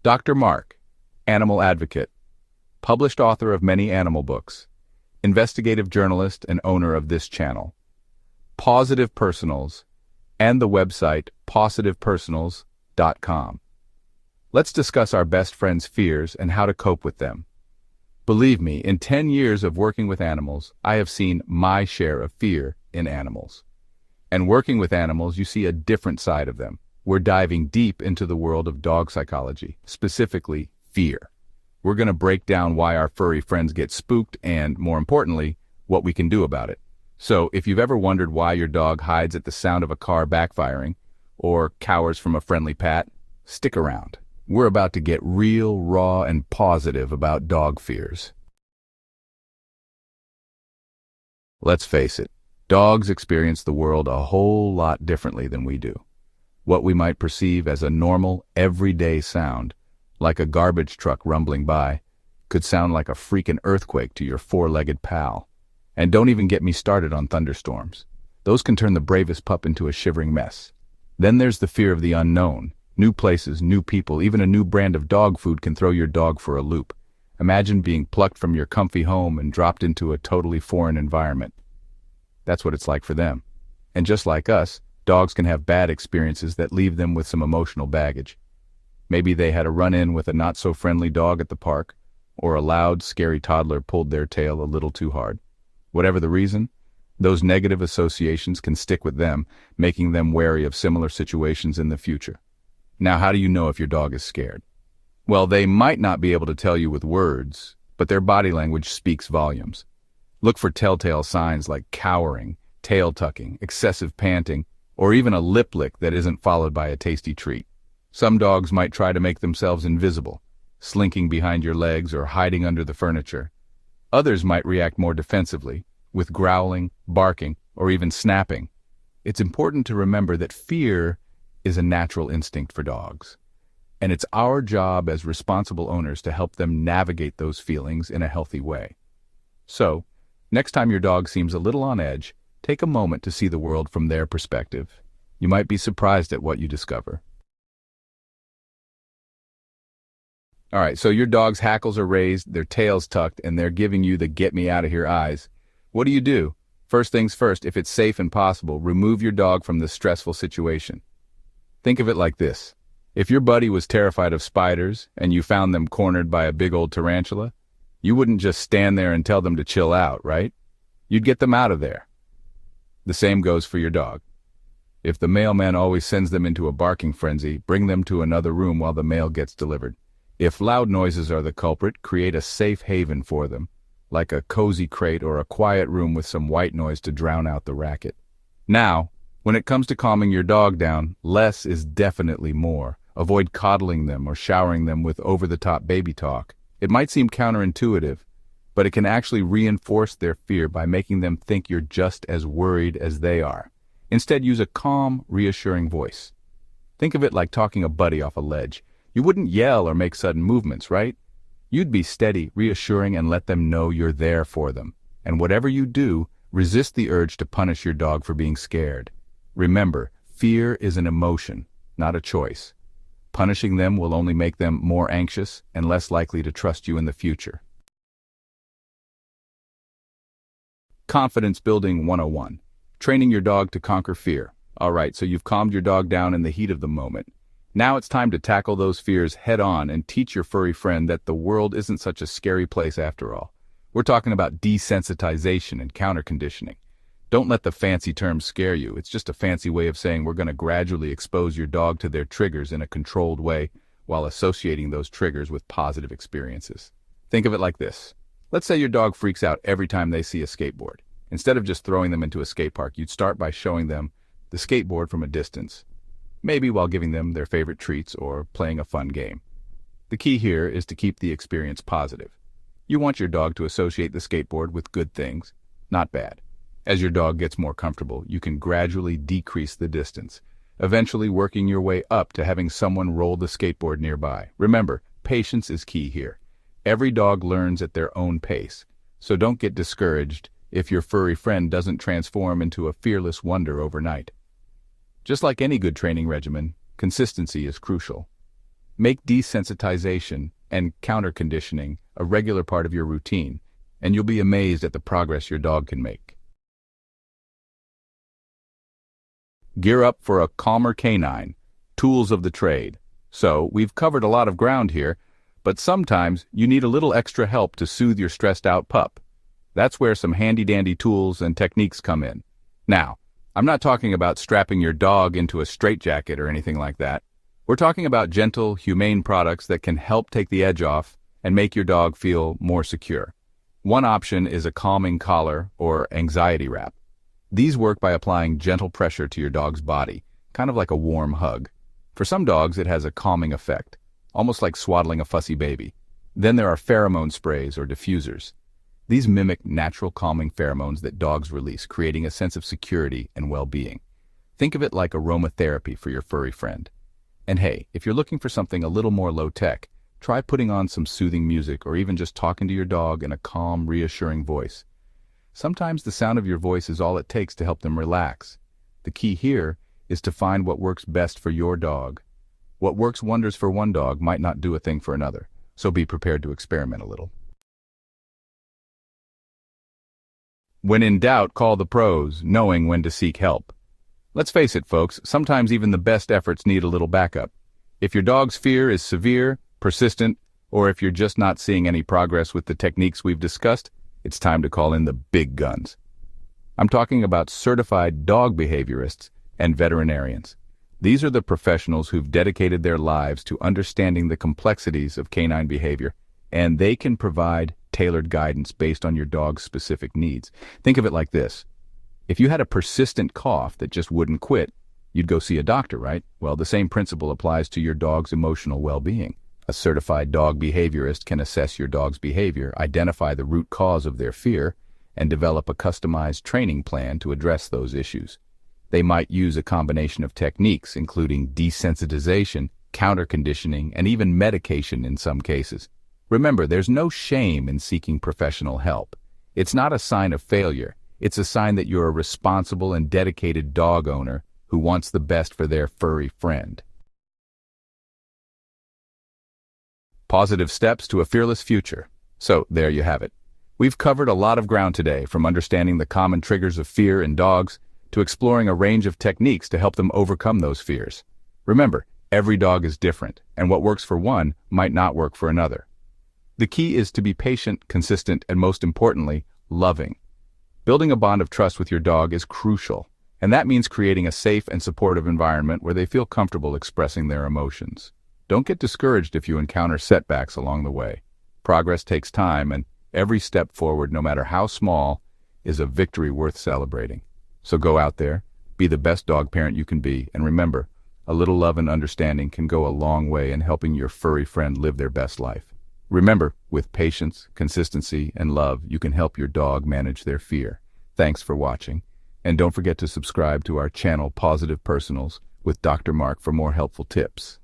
Dr. Mark, animal advocate, published author of many animal books, investigative journalist and owner of this channel, Pawsitive Personals, and the website pawsitivepersonals.com. Let's discuss our best friend's fears and how to cope with them. Believe me, in 10 years of working with animals, I have seen my share of fear in animals. And working with animals, you see a different side of them. We're diving deep into the world of dog psychology, specifically fear. We're going to break down why our furry friends get spooked and, more importantly, what we can do about it. So, if you've ever wondered why your dog hides at the sound of a car backfiring or cowers from a friendly pat, stick around. We're about to get real, raw, and positive about dog fears. Let's face it, dogs experience the world a whole lot differently than we do. What we might perceive as a normal, everyday sound, like a garbage truck rumbling by, could sound like a freaking earthquake to your four-legged pal. And don't even get me started on thunderstorms. Those can turn the bravest pup into a shivering mess. Then there's the fear of the unknown. New places, new people, even a new brand of dog food can throw your dog for a loop. Imagine being plucked from your comfy home and dropped into a totally foreign environment. That's what it's like for them. And just like us, dogs can have bad experiences that leave them with some emotional baggage. Maybe they had a run-in with a not-so-friendly dog at the park, or a loud, scary toddler pulled their tail a little too hard. Whatever the reason, those negative associations can stick with them, making them wary of similar situations in the future. Now, how do you know if your dog is scared? Well, they might not be able to tell you with words, but their body language speaks volumes. Look for telltale signs like cowering, tail tucking, excessive panting, or even a lip lick that isn't followed by a tasty treat. Some dogs might try to make themselves invisible, slinking behind your legs or hiding under the furniture. Others might react more defensively, with growling, barking, or even snapping. It's important to remember that fear is a natural instinct for dogs, and it's our job as responsible owners to help them navigate those feelings in a healthy way. So, next time your dog seems a little on edge, take a moment to see the world from their perspective. You might be surprised at what you discover. All right, so your dog's hackles are raised, their tail's tucked, and they're giving you the get me out of here eyes. What do? First things first, if it's safe and possible, remove your dog from this stressful situation. Think of it like this. If your buddy was terrified of spiders and you found them cornered by a big old tarantula, you wouldn't just stand there and tell them to chill out, right? You'd get them out of there. The same goes for your dog. If the mailman always sends them into a barking frenzy, bring them to another room while the mail gets delivered. If loud noises are the culprit, create a safe haven for them, like a cozy crate or a quiet room with some white noise to drown out the racket. Now, when it comes to calming your dog down, less is definitely more. Avoid coddling them or showering them with over-the-top baby talk. It might seem counterintuitive, but it can actually reinforce their fear by making them think you're just as worried as they are. Instead, use a calm, reassuring voice. Think of it like talking a buddy off a ledge. You wouldn't yell or make sudden movements, right? You'd be steady, reassuring, and let them know you're there for them. And whatever you do, resist the urge to punish your dog for being scared. Remember, fear is an emotion, not a choice. Punishing them will only make them more anxious and less likely to trust you in the future. Confidence Building 101. Training your dog to conquer fear. All right, so you've calmed your dog down in the heat of the moment. Now it's time to tackle those fears head on and teach your furry friend that the world isn't such a scary place after all. We're talking about desensitization and counter-conditioning. Don't let the fancy terms scare you. It's just a fancy way of saying we're going to gradually expose your dog to their triggers in a controlled way while associating those triggers with positive experiences. Think of it like this. Let's say your dog freaks out every time they see a skateboard. Instead of just throwing them into a skate park, you'd start by showing them the skateboard from a distance, maybe while giving them their favorite treats or playing a fun game. The key here is to keep the experience positive. You want your dog to associate the skateboard with good things, not bad. As your dog gets more comfortable, you can gradually decrease the distance, eventually working your way up to having someone roll the skateboard nearby. Remember, patience is key here. Every dog learns at their own pace, so don't get discouraged if your furry friend doesn't transform into a fearless wonder overnight. Just like any good training regimen, consistency is crucial. Make desensitization and counter-conditioning a regular part of your routine, and you'll be amazed at the progress your dog can make. Gear up for a calmer canine. Tools of the trade. So, we've covered a lot of ground here, but sometimes you need a little extra help to soothe your stressed-out pup. That's where some handy-dandy tools and techniques come in. Now, I'm not talking about strapping your dog into a straitjacket or anything like that. We're talking about gentle, humane products that can help take the edge off and make your dog feel more secure. One option is a calming collar or anxiety wrap. These work by applying gentle pressure to your dog's body, kind of like a warm hug. For some dogs, it has a calming effect, almost like swaddling a fussy baby. Then there are pheromone sprays or diffusers. These mimic natural calming pheromones that dogs release, creating a sense of security and well-being. Think of it like aromatherapy for your furry friend. And hey, if you're looking for something a little more low-tech, try putting on some soothing music or even just talking to your dog in a calm, reassuring voice. Sometimes the sound of your voice is all it takes to help them relax. The key here is to find what works best for your dog. What works wonders for one dog might not do a thing for another, so be prepared to experiment a little. When in doubt, call the pros, knowing when to seek help. Let's face it, folks, sometimes even the best efforts need a little backup. If your dog's fear is severe, persistent, or if you're just not seeing any progress with the techniques we've discussed, it's time to call in the big guns. I'm talking about certified dog behaviorists and veterinarians. These are the professionals who've dedicated their lives to understanding the complexities of canine behavior, and they can provide tailored guidance based on your dog's specific needs. Think of it like this. If you had a persistent cough that just wouldn't quit, you'd go see a doctor, right? Well, the same principle applies to your dog's emotional well-being. A certified dog behaviorist can assess your dog's behavior, identify the root cause of their fear, and develop a customized training plan to address those issues. They might use a combination of techniques, including desensitization, counter-conditioning, and even medication in some cases. Remember, there's no shame in seeking professional help. It's not a sign of failure. It's a sign that you're a responsible and dedicated dog owner who wants the best for their furry friend. Positive steps to a fearless future. So, there you have it. We've covered a lot of ground today, from understanding the common triggers of fear in dogs to exploring a range of techniques to help them overcome those fears. Remember, every dog is different, and what works for one might not work for another. The key is to be patient, consistent, and most importantly, loving. Building a bond of trust with your dog is crucial, and that means creating a safe and supportive environment where they feel comfortable expressing their emotions. Don't get discouraged if you encounter setbacks along the way. Progress takes time, and every step forward, no matter how small, is a victory worth celebrating. So go out there, be the best dog parent you can be, and remember, a little love and understanding can go a long way in helping your furry friend live their best life. Remember, with patience, consistency, and love, you can help your dog manage their fear. Thanks for watching, and don't forget to subscribe to our channel Pawsitive Personals with Dr. Mark for more helpful tips.